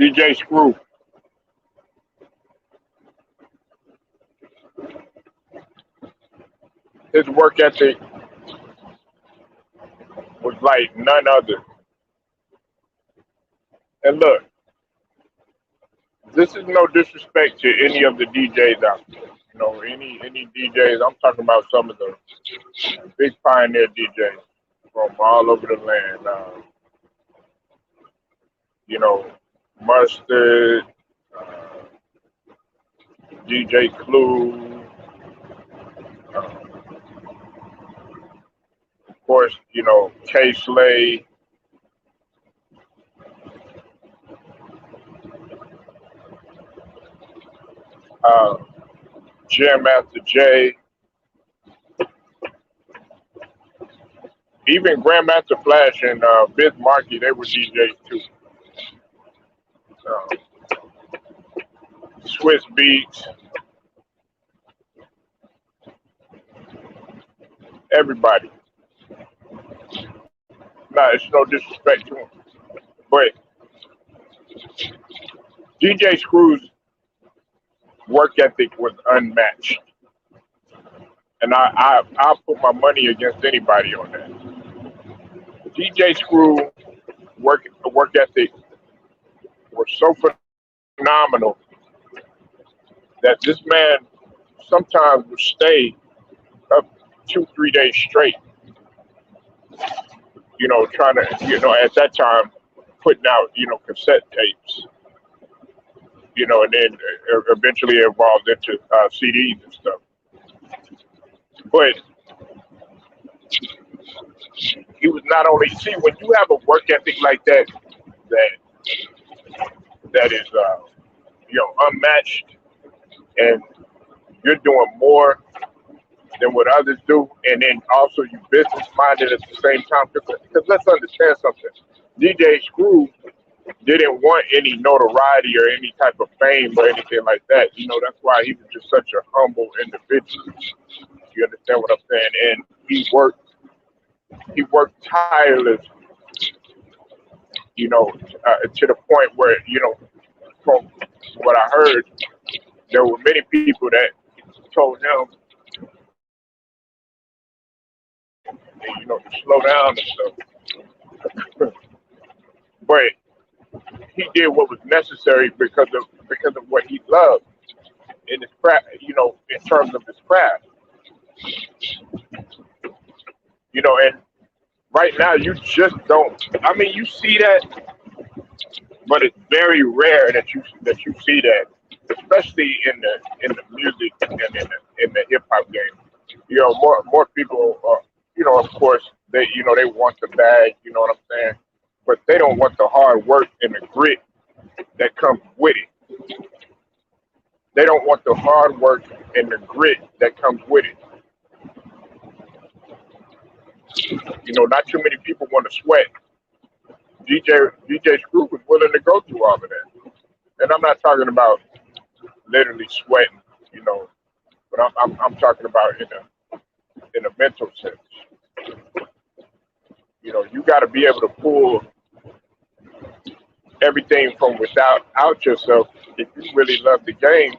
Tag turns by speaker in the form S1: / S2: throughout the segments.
S1: DJ Screw, his work ethic was like none other. And look, this is no disrespect to any of the DJs out there. You know, any DJs. I'm talking about some of the big pioneer DJs from all over the land. You know, Mustard, uh, DJ Clue, of course, you know, K Slay, uh, Jam Master J, even Grandmaster Flash and Biz Markie, they were DJs too. Uh, Swiss Beats, everybody. Nah, it's no disrespect to them, but DJ Screw's work ethic was unmatched, and I put my money against anybody on that. DJ Screw work ethic was so phenomenal that this man sometimes would stay up 2 3 days straight. You know, trying to at that time putting out cassette tapes. You know, and then eventually it evolved into CDs and stuff. But he was not only see when you have a work ethic like that that that is unmatched, and you're doing more than what others do, and then also you business minded at the same time. Because let's understand something, DJ Screw didn't want any notoriety or any type of fame or anything like that. You know, that's why he was just such a humble individual. You understand what I'm saying? And he worked tireless, to the point where, from what I heard, there were many people that told him, to slow down and stuff. But he did what was necessary because of what he loved in his craft, in terms of his craft. And right now you just don't. I mean, you see that, but it's very rare that you see that, especially in the music and in the hip hop game. More people are, of course, they want the bag. You know what I'm saying? But they don't want the hard work and the grit that comes with it. They don't want the hard work and the grit that comes with it. Not too many people want to sweat. DJ Screw was willing to go through all of that, and I'm not talking about literally sweating, but I'm talking about in a mental sense. You got to be able to pull everything from without out yourself if you really love the game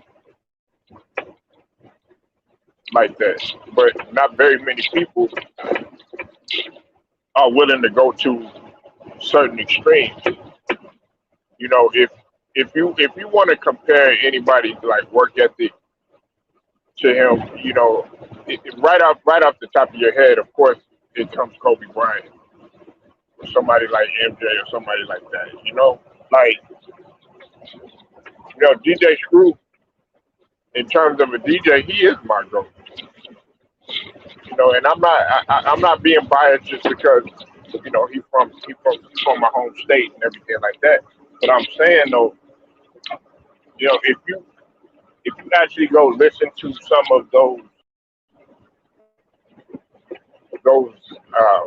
S1: like that. But not very many people are willing to go to certain extremes. If you want to compare anybody's like work ethic to him, right off the top of your head, of course, it comes Kobe Bryant, or somebody like MJ, or somebody like that. Like DJ Screw, in terms of a DJ, he is my goat. And I'm not being biased just because he's from my home state and everything like that. But I'm saying though, if you actually go listen to some of those uh,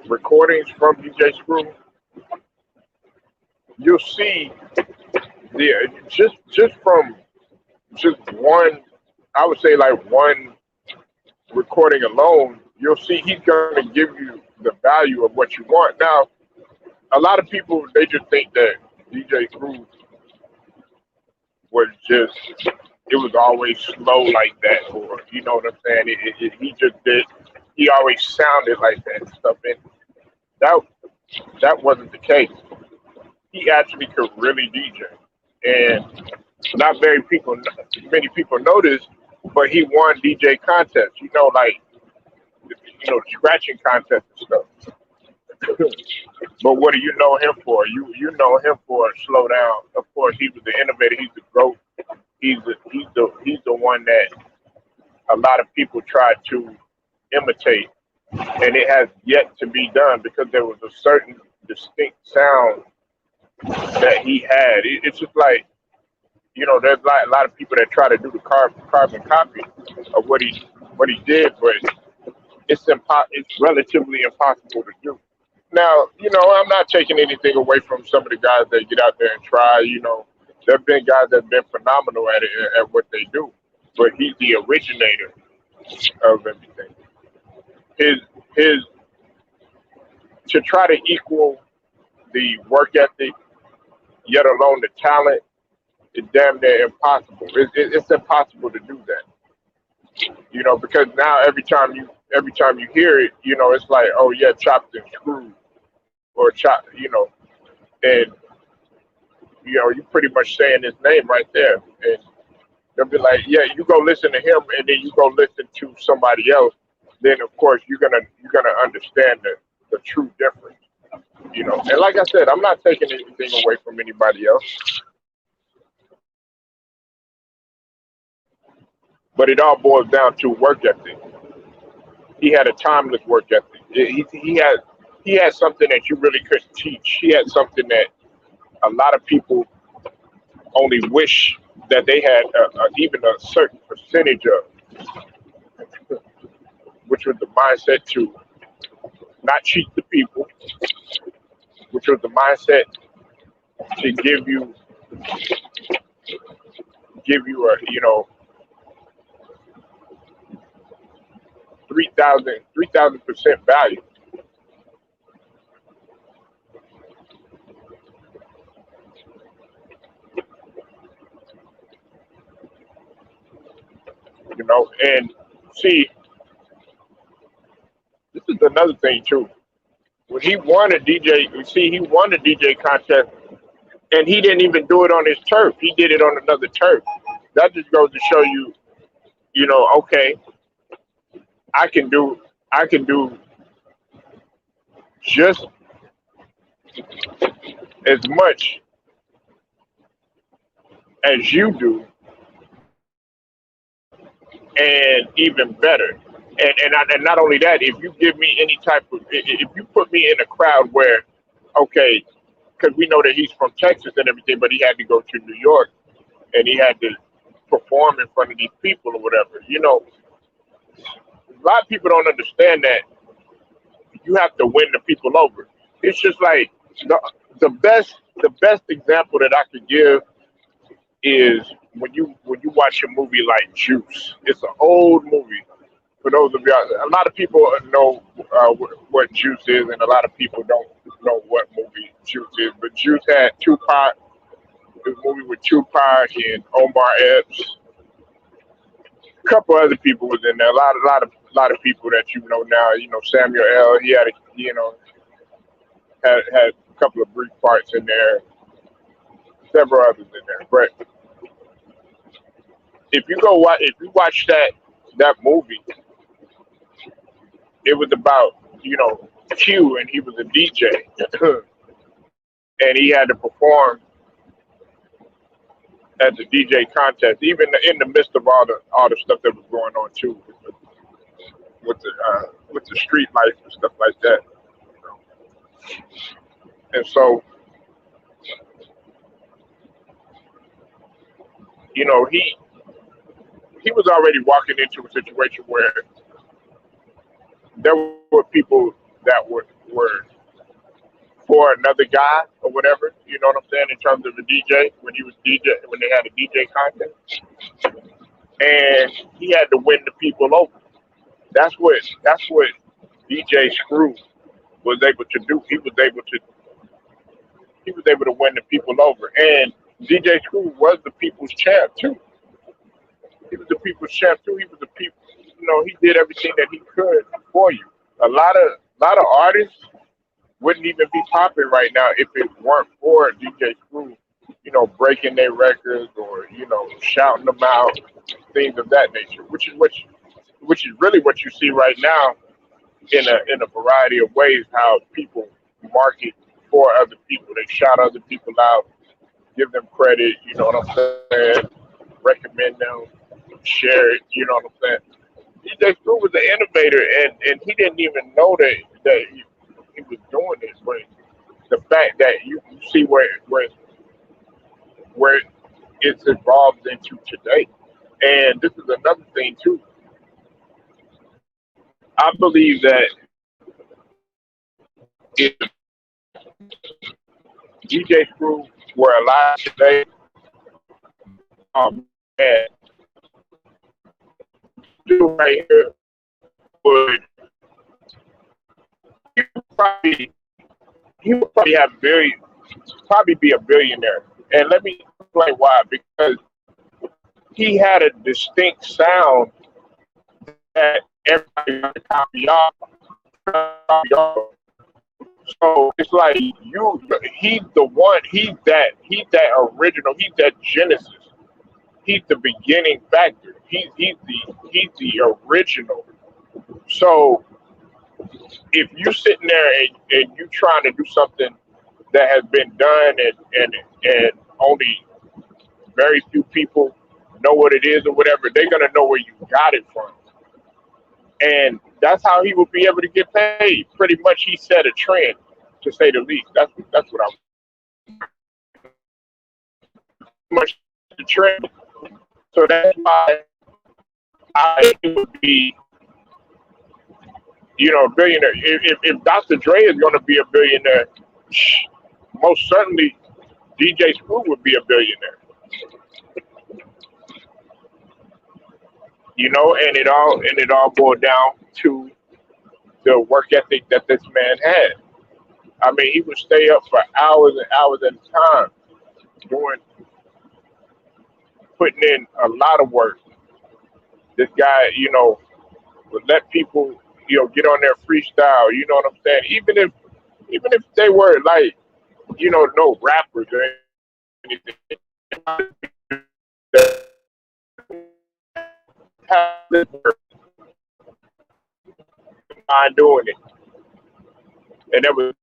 S1: recordings from DJ Screw, you'll see just from just one, I would say like one recording alone, you'll see he's going to give you the value of what you want. Now, a lot of people they just think that DJ Screw was just it was always slow like that, or you know what I'm saying. He just did. He always sounded like that and stuff, and that that wasn't the case. He actually could really DJ, and not very people, many people know this, but he won DJ contests. You know, like scratching contests and stuff. But what do you know him for? You know him for slow down. Of course, he was the innovator. He's the GOAT. He's the one that a lot of people tried to imitate, and it has yet to be done because there was a certain distinct sound that he had. It's just like there's a lot of people that try to do the carbon copy of what he did, but it's relatively impossible to do. Now, I'm not taking anything away from some of the guys that get out there and try. There have been guys that have been phenomenal at it, at what they do, but he's the originator of everything. His his to try to equal the work ethic, yet alone the talent, is damn near impossible. It's impossible to do that. Because now every time you hear it, it's like, oh yeah, chopped and screwed, or chop, and you pretty much saying his name right there, and they'll be like, yeah, you go listen to him, and then you go listen to somebody else. Then of course you're gonna understand the true difference. And like I said, I'm not taking anything away from anybody else, but it all boils down to work ethic. He had a timeless work ethic. He had something that you really couldn't teach. He had something that a lot of people only wish that they had even a certain percentage of, which was the mindset to not cheat the people, which was the mindset to give you a 3,000% value. And see, this is another thing too. When he won a DJ, see, he won a DJ contest, and he didn't even do it on his turf. He did it on another turf. That just goes to show you, okay, I can do, I can do just as much as you do, and even better. And not only that, if you give me any type of, if you put me in a crowd where, okay, because we know that he's from Texas and everything, but he had to go to New York and he had to perform in front of these people or whatever. A lot of people don't understand that you have to win the people over. It's just like the best example that I could give is when you watch a movie like Juice. It's an old movie. For those of y'all, a lot of people know what Juice is, and a lot of people don't know what movie Juice is. But Juice had Tupac. The movie with Tupac and Omar Epps. A couple other people was in there. A lot of people that you know now. Samuel L. He had had a couple of brief parts in there. Several others in there. But if you watch that movie, it was about Q, and he was a DJ, and he had to perform at the DJ contest, even in the midst of all the stuff that was going on too, with the street life and stuff like that. You know. And so he was already walking into a situation where there were people that were for another guy or whatever. You know what I'm saying? In terms of a DJ, when he was DJ, when they had a DJ contest, and he had to win the people over. That's what DJ Screw was able to do. He was able to he was able to win the people over. And DJ Screw was the people's champ too. He was the people's champ too. He was the people. He did everything that he could for you. A lot of artists wouldn't even be popping right now if it weren't for DJ Screw, breaking their records or shouting them out, things of that nature. Which is really what you see right now in a variety of ways. How people market for other people, they shout other people out, give them credit. You know what I'm saying? Recommend them, share it. You know what I'm saying? DJ Screw was an innovator, and he didn't even know that he was doing this. But the fact that you see where it's evolved into today, and this is another thing too. I believe that if DJ Screw were alive today, and do right here would he would probably he would probably have very probably be a billionaire. And let me explain why. Because he had a distinct sound that everybody wanted to copy off. So it's like he's the one, he's that original, he's that genesis. He's the beginning factor. He's the original. So if you sitting there and you trying to do something that has been done and only very few people know what it is or whatever, they're gonna know where you got it from. And that's how he would be able to get paid. Pretty much he set a trend, to say the least. That's what I'm much the trend. So that's why I would be, a billionaire. If Dr. Dre is going to be a billionaire, most certainly DJ Screw would be a billionaire. And it all boiled down to the work ethic that this man had. I mean, he would stay up for hours and hours at a time, doing, putting in a lot of work. This guy, would let people, get on their freestyle. You know what I'm saying? Even if they were like, no rappers or anything, mind doing it, and there was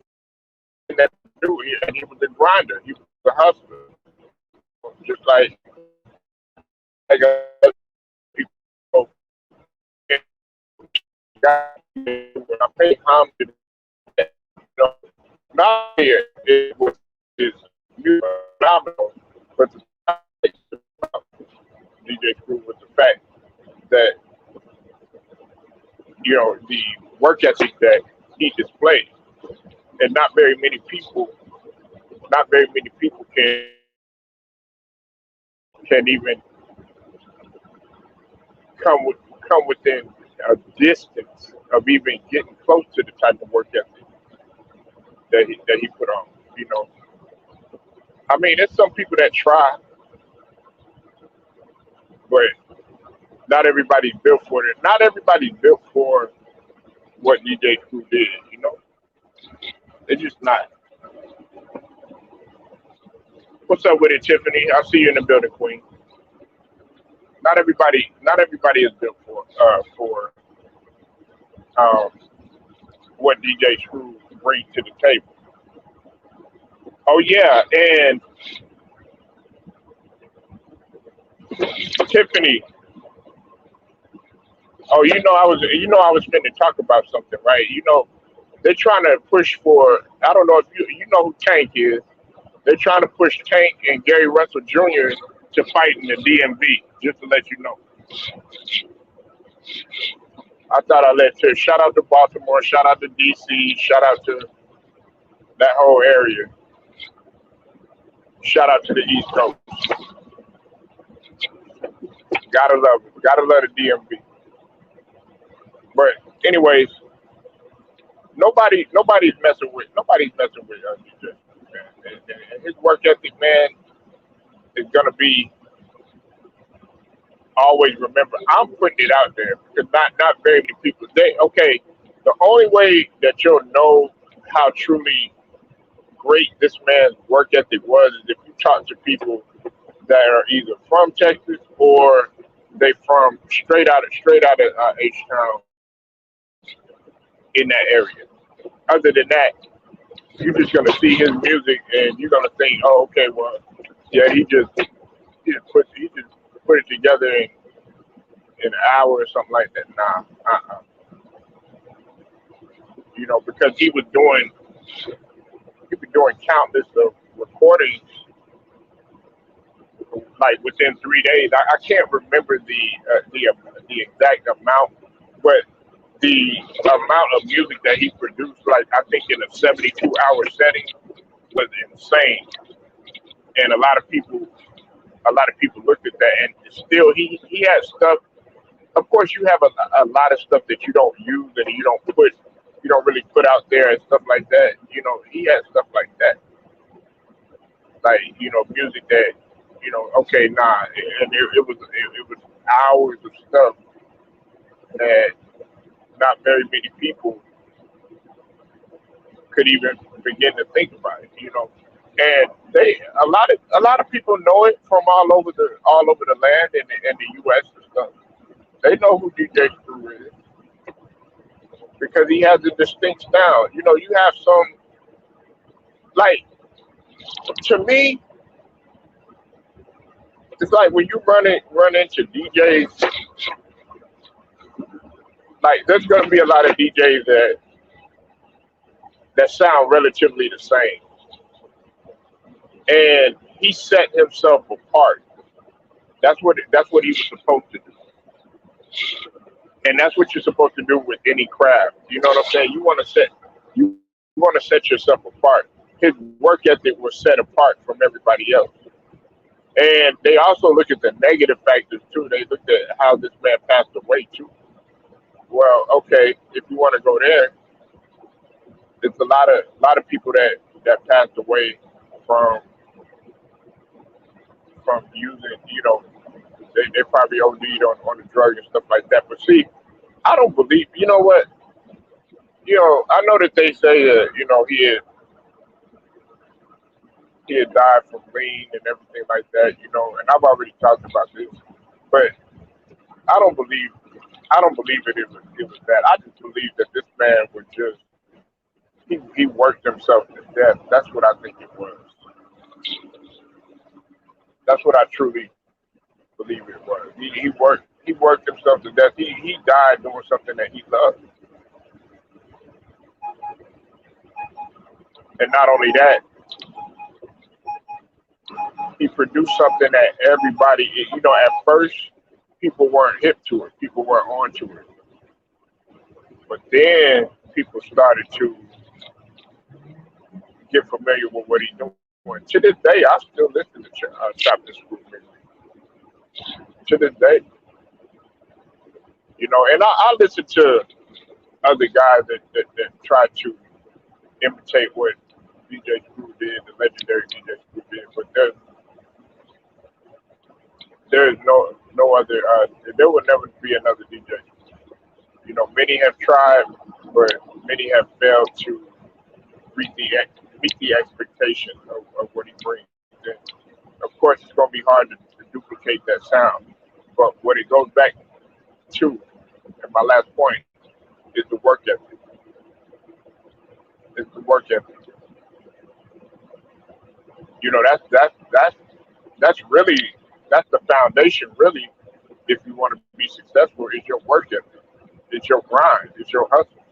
S1: that do. And he was a grinder. He was a hustler, just like people. When I pay homage, not here it was is phenomenal, but the DJ Screw was the fact that the work ethic that he displayed, and not very many people can even come with come within a distance of even getting close to the type of work ethic that he put on. You know, I mean, there's some people that try, but not everybody's built for it. Not everybody's built for what DJ Screw did. They're just not. What's up with it, Tiffany? I see you in the building, Queen. Not everybody is built for um, what DJ Screw brings to the table. Oh yeah, and Tiffany. Oh, I was going to talk about something, right? They're trying to push for. I don't know if you know who Tank is. They're trying to push Tank and Gary Russell Jr. to fight in the DMV. Just to let you know. I thought I'd let you. Shout out to Baltimore. Shout out to DC. Shout out to that whole area. Shout out to the East Coast. Gotta love it. Gotta love the DMV. But anyways, nobody's messing with DJ. And his work ethic, man, is gonna be always remembered. I'm putting it out there because not very many people. They okay. The only way that you'll know how truly great this man's work ethic was is if you talk to people that are either from Texas or they from straight out of H Town in that area. Other than that, you're just gonna see his music and you're gonna think, oh, okay, well, yeah, he just put it together in an hour or something like that. Nah, because he was doing countless of recordings like within 3 days. I can't remember the exact amount, but the amount of music that he produced, like I think in a 72-hour setting, was insane. And a lot of people looked at that, and still he had stuff. Of course, you have a lot of stuff that you don't use and you don't really put out there and stuff like that. He had stuff like that, like music that okay, nah, and it was hours of stuff that not very many people could even begin to think about it. And a lot of people know it from all over the land and the U.S. and stuff. They know who DJ Screw is because he has a distinct style. You have some like to me, it's like when you run into DJs, like there's gonna be a lot of DJs that sound relatively the same, and he set himself apart. That's what he was supposed to do, and that's what you're supposed to do with any craft. You know what I'm saying? You want to set yourself apart. His work ethic was set apart from everybody else. And they also look at the negative factors too. They looked at how this man passed away too. Well, okay, if you want to go there, it's a lot of people that passed away from using, they probably OD'd on the drug and stuff like that. But see, I don't believe. You know what? I know that they say that he had died from lean and everything like that. And I've already talked about this, but I don't believe I don't believe it was that. I just believe that this man was just he worked himself to death. That's what I think it was. That's what I truly believe it was. He worked himself to death. He died doing something that he loved, and not only that, he produced something that everybody. At first people weren't hip to it. People weren't onto it, but then people started to get familiar with what he's doing. To this day, I still listen to Chop This Screw music. To this day, and I listen to other guys that try to imitate what DJ Screw did, the legendary DJ Screw did, but there's no other. There will never be another DJ. Many have tried, but many have failed to meet the expectation of what he brings. And of course, it's going to be hard to duplicate that sound. But what it goes back to, and my last point, is the work ethic. It's the work ethic. That's really that's the foundation. Really, if you want to be successful, is your work ethic. It's your grind. It's your hustle.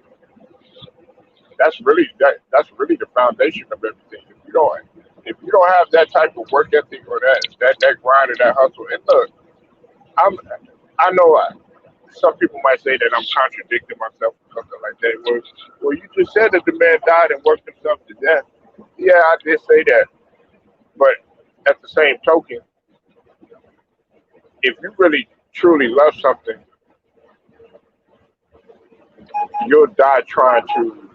S1: That's really the foundation of everything. If you don't have that type of work ethic or that grind or that hustle, and look, I'm I know some people might say that I'm contradicting myself or something like that. Well, you just said that the man died and worked himself to death. Yeah, I did say that, but at the same token, if you really truly love something, you'll die trying to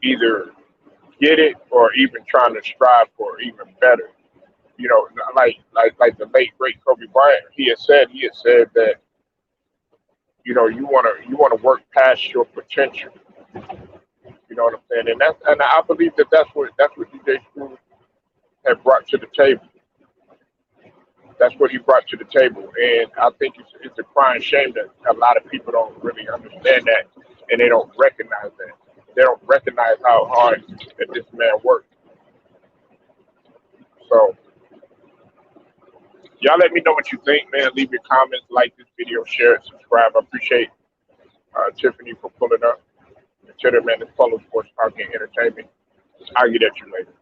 S1: either get it or even trying to strive for even better. You know, like the late great Kobe Bryant, he had said that you wanna work past your potential. You know what I'm saying? And I believe that that's what DJ Screw had brought to the table. That's what he brought to the table, and I think it's a crying shame that a lot of people don't really understand that, and they don't recognize that. They don't recognize how hard that this man worked. So y'all let me know what you think, man. Leave your comments, like this video, share it, subscribe. I appreciate Tiffany for pulling up. Tell them, man, this Polo Sports Talking Entertainment. I'll get at you later.